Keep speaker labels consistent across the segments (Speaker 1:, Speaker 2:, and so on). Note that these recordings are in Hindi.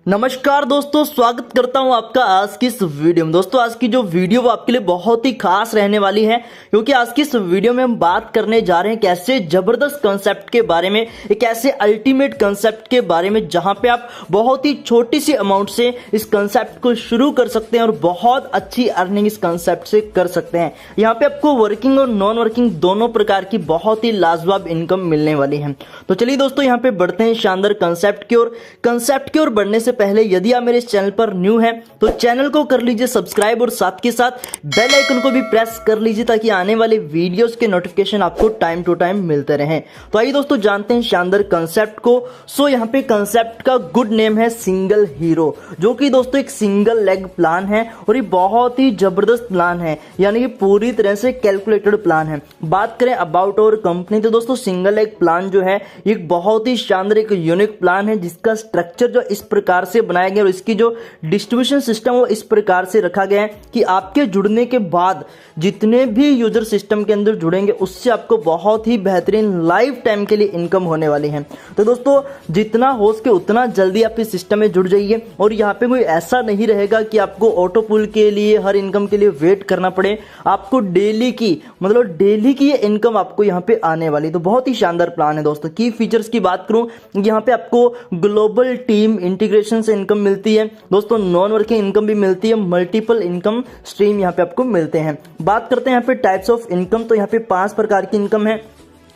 Speaker 1: नमस्कार दोस्तों, स्वागत करता हूं आपका आज की इस वीडियो में। दोस्तों आज की जो वीडियो वो आपके लिए बहुत ही खास रहने वाली है, क्योंकि आज की इस वीडियो में हम बात करने जा रहे हैं एक ऐसे जबरदस्त कंसेप्ट के बारे में, एक ऐसे अल्टीमेट कंसेप्ट के बारे में जहां पे आप बहुत ही छोटी सी अमाउंट से इस कंसेप्ट को शुरू कर सकते हैं और बहुत अच्छी अर्निंग इस कंसेप्ट से कर सकते हैं। यहाँ पे आपको वर्किंग और नॉन वर्किंग दोनों प्रकार की बहुत ही लाजवाब इनकम मिलने वाली है। तो चलिए दोस्तों यहाँ पे बढ़ते हैं शानदार कंसेप्ट की ओर बढ़ने से पहले यदि आप मेरे इस चैनल पर न्यू हैं तो चैनल को कर लीजिए सब्सक्राइब और साथ के साथ बेल आइकन को भी प्रेस कर लीजिए ताकि आने वाले वीडियोस के नोटिफिकेशन आपको टाइम टू टाइम मिलते रहें। तो आइए दोस्तों जानते हैं शानदार कंसेप्ट को। सो यहाँ पे कंसेप्ट का गुड नेम है सिंगल हीरो, जो कि दोस्तों एक सिंगल लेग प्लान है और ये बहुत ही जबरदस्त प्लान है, यानी कि पूरी तरह से कैलकुलेटेड प्लान है। बात करें अबाउट और कंपनी तो दोस्तों सिंगल लेग प्लान जो है ये बहुत ही शानदार एक यूनिक प्लान है, जिसका स्ट्रक्चर जो इस प्रकार से बनाया गया और इसकी जो डिस्ट्रीब्यूशन सिस्टम वो इस प्रकार से रखा गया है कि आपके जुड़ने के बाद जितने भी यूजर सिस्टम के अंदर जुड़ेंगे उससे आपको बहुत ही बेहतरीन लाइफ टाइम के लिए इनकम होने वाली है। तो दोस्तों जितना हो सके उतना जल्दी आप इस सिस्टम में जुड़ जाइए, और यहाँ पे कोई ऐसा नहीं रहेगा कि आपको ऑटो पुल के लिए हर इनकम के लिए वेट करना पड़े। आपको डेली की ये इनकम आपको यहाँ पे आने वाली। तो बहुत ही शानदार प्लान है दोस्तों। की फीचर्स की बात करूं, यहाँ पे आपको ग्लोबल टीम इंटीग्रेशन से इनकम मिलती है दोस्तों, नॉन वर्किंग इनकम भी मिलती है, मल्टीपल इनकम स्ट्रीम यहाँ पे आपको मिलते हैं। बात करते हैं यहाँ पे टाइप्स ऑफ इनकम, तो यहाँ पे 5 प्रकार की इनकम है।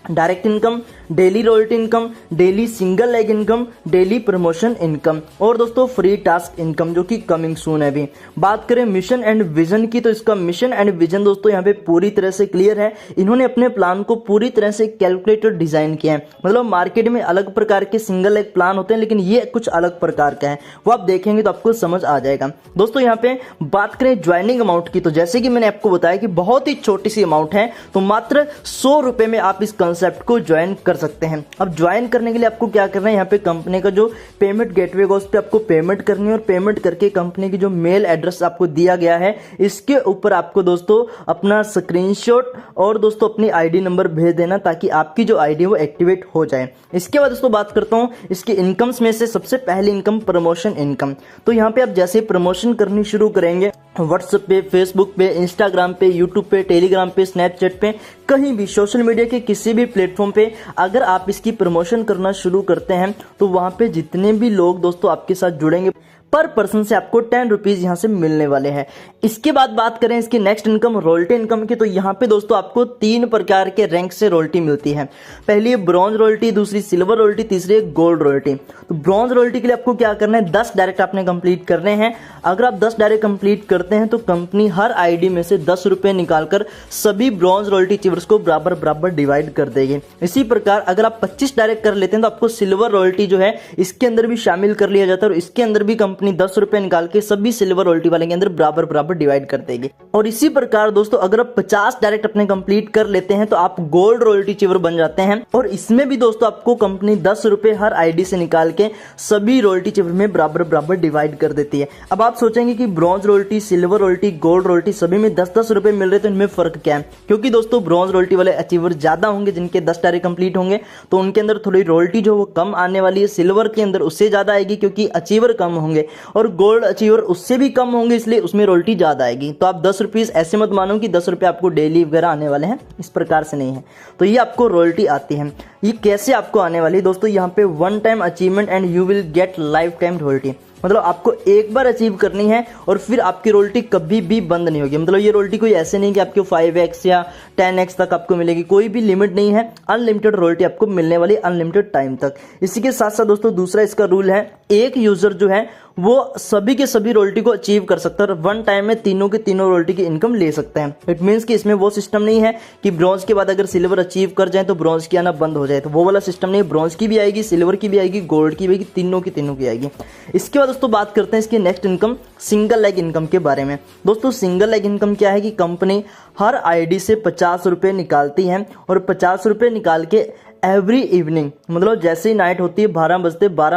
Speaker 1: Direct income, daily royalty income, daily single leg income, daily promotion income और दोस्तों फ्री टास्क इनकम, जो कि कमिंग सून है अभी। बात करें मिशन एंड विजन की, तो इसका मिशन एंड विजन दोस्तों यहाँ पे पूरी तरह से क्लियर है। इन्होंने अपने प्लान को पूरी तरह से कैलकुलेटेड डिजाइन किया है। मतलब मार्केट में अलग प्रकार के सिंगल लेग प्लान होते हैं, लेकिन ये कुछ अलग प्रकार का है, वो आप देखेंगे तो आपको समझ आ जाएगा। दोस्तों यहाँ पे बात करें ज्वाइनिंग अमाउंट की, तो जैसे कि मैंने आपको बताया कि बहुत ही छोटी सी अमाउंट है, तो मात्र 100 रुपए में आप इस कंसेप्ट को ज्वाइन कर सकते हैं। अब ज्वाइन करने के लिए आपको क्या करना है, यहाँ पे कंपनी का जो पेमेंट गेटवे है उस पे आपको पेमेंट करनी है, और पेमेंट करके कंपनी की जो मेल एड्रेस आपको दिया गया है इसके ऊपर आपको दोस्तों अपना स्क्रीनशॉट और दोस्तों अपनी आईडी नंबर भेज देना, ताकि आपकी जो आईडी वो एक्टिवेट हो जाए। इसके बाद दोस्तों बात करता हूँ इसके इनकम्स में से सबसे पहली इनकम प्रमोशन इनकम। तो यहाँ पे आप जैसे प्रमोशन करनी शुरू करेंगे व्हाट्सएप पे, फेसबुक पे, इंस्टाग्राम पे, यूट्यूब पे, टेलीग्राम पे, स्नैपचैट पे, कहीं भी सोशल मीडिया के किसी भी प्लेटफॉर्म पे अगर आप इसकी प्रमोशन करना शुरू करते हैं तो वहां पे जितने भी लोग दोस्तों आपके साथ जुड़ेंगे पर पर्सन से आपको 10 रुपीज यहाँ से मिलने वाले हैं। इसके बाद बात करें इसकी नेक्स्ट इनकम रॉयल्टी इनकम की, तो यहाँ पे दोस्तों आपको 3 प्रकार के रैंक से रॉयल्टी मिलती है। पहली है ब्रॉन्ज रॉयल्टी, दूसरी सिल्वर रॉयल्टी, तीसरी है गोल्ड रॉयल्टी। तो ब्रॉन्ज रॉयल्टी के लिए आपको क्या करना है, 10 डायरेक्ट आपने कंप्लीट करने हैं। अगर आप 10 डायरेक्ट कंप्लीट करते हैं तो कंपनी हर आईडी में से 10 रुपए निकालकर सभी ब्रॉन्ज रॉयल्टी अचीवर्स को बराबर डिवाइड कर देगी। इसी प्रकार अगर आप 25 डायरेक्ट कर लेते हैं तो आपको सिल्वर रॉयल्टी जो है इसके अंदर भी शामिल कर लिया जाता है, और इसके अंदर भी कंपनी 10 रुपए निकाल के सभी सिल्वर रॉयल्टी वाले के अंदर बराबर डिवाइड कर देगी। और इसी प्रकार दोस्तों अगर आप 50 डायरेक्ट अपने कंप्लीट कर लेते हैं तो आप गोल्ड रॉयल्टी अचीवर बन जाते हैं, और इसमें भी दोस्तों आपको कंपनी 10 रुपए हर आईडी से निकाल के सभी रॉयल्टी अचीवर में बराबर डिवाइड कर देती है। अब आप सोचेंगे कि bronze royalty, silver royalty, gold royalty सभी में 10-10 रुपए मिल रहे तो इनमें फर्क क्या है? क्योंकि दोस्तों ब्रॉन्ज रॉयल्टी वाले अचीवर ज्यादा होंगे, जिनके 10 डायरेक्ट कंप्लीट होंगे तो उनके अंदर थोड़ी रॉयल्टी जो वो कम आने वाली है। सिल्वर के अंदर उससे ज्यादा आएगी क्योंकि अचीवर कम होंगे, और गोल्ड अचीवर उससे भी कम होंगे इसलिए उसमें रॉयल्टी ज्यादा आएगी। तो आप 10 रुपीज ऐसे मत मानो कि 10 रुपए आपको डेली वगैरह आने वाले हैं, इस प्रकार से नहीं है। तो ये आपको रॉयल्टी आती है। ये कैसे आपको आने वाली है दोस्तों, यहाँ पे 1 time achievement and you will get life time royalty. मतलब आपको एक बार अचीव करनी है और फिर आपकी रॉयल्टी कभी भी बंद नहीं होगी। मतलब ये रॉयल्टी कोई ऐसे नहीं कि आपको 5x या 10x तक आपको मिलेगी, कोई भी लिमिट नहीं है। अनलिमिटेड रॉयल्टी आपको मिलने वाली अनलिमिटेड टाइम तक। इसी के साथ साथ दोस्तों दूसरा इसका रूल है, एक यूजर जो है वो सभी के सभी रॉयल्टी को अचीव कर सकता है और 1 टाइम में तीनों के तीनों रॉयल्टी की इनकम ले सकते हैं। इट मींस कि इसमें वो सिस्टम नहीं है कि ब्रॉन्ज के बाद अगर सिल्वर अचीव कर जाए तो ब्रॉन्ज की आना बंद हो जाए, तो वो वाला सिस्टम नहीं है। ब्रॉन्ज की भी आएगी, सिल्वर की भी आएगी, गोल्ड की भी आएगी, तीनों की आएगी। इसके बाद दोस्तों बात करते हैं इसकी next income single leg income के बारे में। दोस्तों सिंगल लेग इनकम क्या है कि कंपनी हर आईडी से 50 रुपए निकालती है, और 50 रुपए निकाल के एवरी इवनिंग, मतलब जैसे ही नाइट होती है 12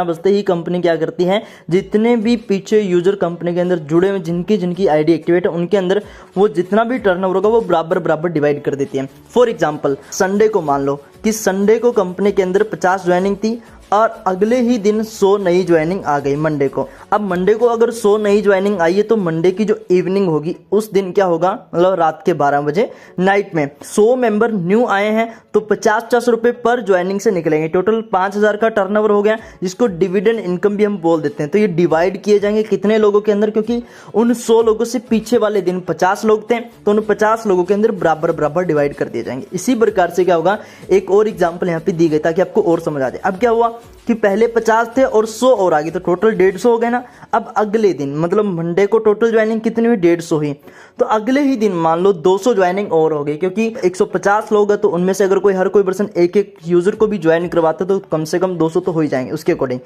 Speaker 1: बजते ही कंपनी क्या करती है, जितने भी पीछे यूजर कंपनी के अंदर जुड़े हुए जिनकी आईडी एक्टिवेट है उनके अंदर वो जितना भी टर्नओवर होगा वो बराबर डिवाइड कर देती है। फॉर एग्जांपल संडे को मान लो कि संडे को कंपनी के अंदर 50 ज्वाइनिंग थी, और अगले ही दिन 100 नई ज्वाइनिंग आ गई मंडे को। अब मंडे को अगर 100 नई ज्वाइनिंग आई है तो मंडे की जो इवनिंग होगी उस दिन क्या होगा, मतलब रात के 12 बजे नाइट में 100 मेंबर न्यू आए हैं तो 50-50 रुपए पर ज्वाइनिंग से निकलेंगे। टोटल 5000 का टर्नओवर हो गया, जिसको डिविडेंड इनकम भी हम बोल देते हैं। तो ये डिवाइड किए जाएंगे कितने लोगों के अंदर, क्योंकि उन 100 लोगों से पीछे वाले दिन 50 लोग थे तो उन 50 लोगों के अंदर बराबर बराबर डिवाइड कर दिए जाएंगे। इसी प्रकार से क्या होगा, एक और एग्जाम्पल यहाँ पे दी गई ताकि आपको और समझ आ जाए। अब क्या हुआ कि पहले 50 थे और 100 और आ गए तो टोटल 150 हो गए ना। अब अगले दिन मतलब मंडे को टोटल ज्वाइनिंग कितनी हुई, 150 हुई। तो अगले ही दिन मान लो 200 ज्वाइनिंग और हो गई, क्योंकि 150 लोग हैं तो उनमें से अगर कोई हर कोई पर्सन एक एक यूजर को भी ज्वाइन करवाता तो कम से कम 200 तो हो ही जाएंगे। उसके अकॉर्डिंग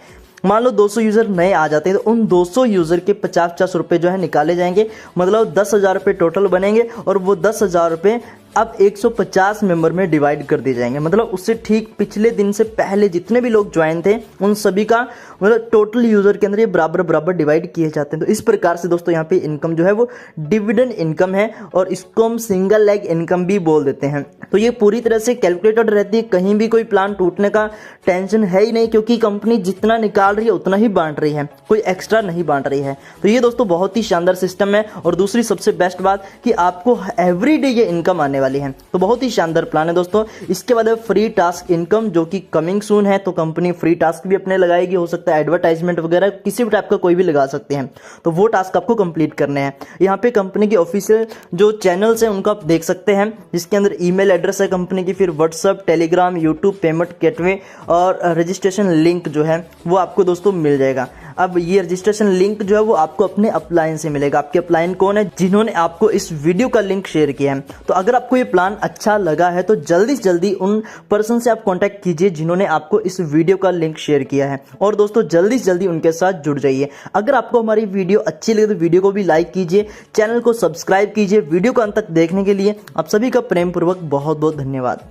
Speaker 1: मान लो 200 यूजर नए आ जाते हैं तो उन 200 यूजर के 50-50 रुपए जो है निकाले जाएंगे, मतलब 10,000 रुपए टोटल बनेंगे और वो 10,000 रुपए अब 150 मेंबर में डिवाइड कर दिए जाएंगे। मतलब उससे ठीक पिछले दिन से पहले जितने भी लोग ज्वाइन थे उन सभी का मतलब टोटल यूजर के अंदर ये बराबर बराबर डिवाइड किए जाते हैं। तो इस प्रकार से दोस्तों यहाँ पे इनकम जो है वो डिविडेंड इनकम है और इसको हम सिंगल लेग इनकम भी बोल देते हैं। तो ये पूरी तरह से कैलकुलेटेड रहती है, कहीं भी कोई प्लान टूटने का टेंशन है ही नहीं, क्योंकि कंपनी जितना निकाल रही है उतना ही बांट रही है, कोई एक्स्ट्रा नहीं बांट रही है। तो ये दोस्तों बहुत ही शानदार सिस्टम है। और दूसरी सबसे बेस्ट बात कि आपको एवरीडे ये इनकम आने वाली है, तो बहुत ही शानदार प्लान है दोस्तों। इसके बाद फ्री टास्क इनकम जो कि कमिंग सून है, तो कंपनी फ्री टास्क भी अपने लगाएगी, हो सकता है एडवर्टाइजमेंट वगैरह किसी भी टाइप का कोई भी लगा सकते हैं। तो वो टास्क आपको कंप्लीट करने हैं। यहाँ पे कंपनी के ऑफिशियल जो चैनल्स हैं उनको आप देख सकते हैं, जिसके अंदर ईमेल एड्रेस है कंपनी की, फिर WhatsApp, Telegram, YouTube, payment gateway और रजिस्ट्रेशन लिंक जो है वो आपको दोस्तों मिल जाएगा। अब ये रजिस्ट्रेशन लिंक जो है वो आपको अपने अपलाइन से मिलेगा। आपके अपलाइन कौन है, जिन्होंने आपको इस वीडियो का लिंक शेयर किया है। तो अगर आपको ये प्लान अच्छा लगा है तो जल्दी से जल्दी उन पर्सन से आप कांटेक्ट कीजिए जिन्होंने आपको इस वीडियो का लिंक शेयर किया है, और दोस्तों जल्दी से जल्दी उनके साथ जुड़ जाइए। अगर आपको हमारी वीडियो अच्छी लगे तो वीडियो को भी लाइक कीजिए, चैनल को सब्सक्राइब कीजिए। वीडियो को अंत तक देखने के लिए आप सभी का प्रेम पूर्वक बहुत बहुत धन्यवाद।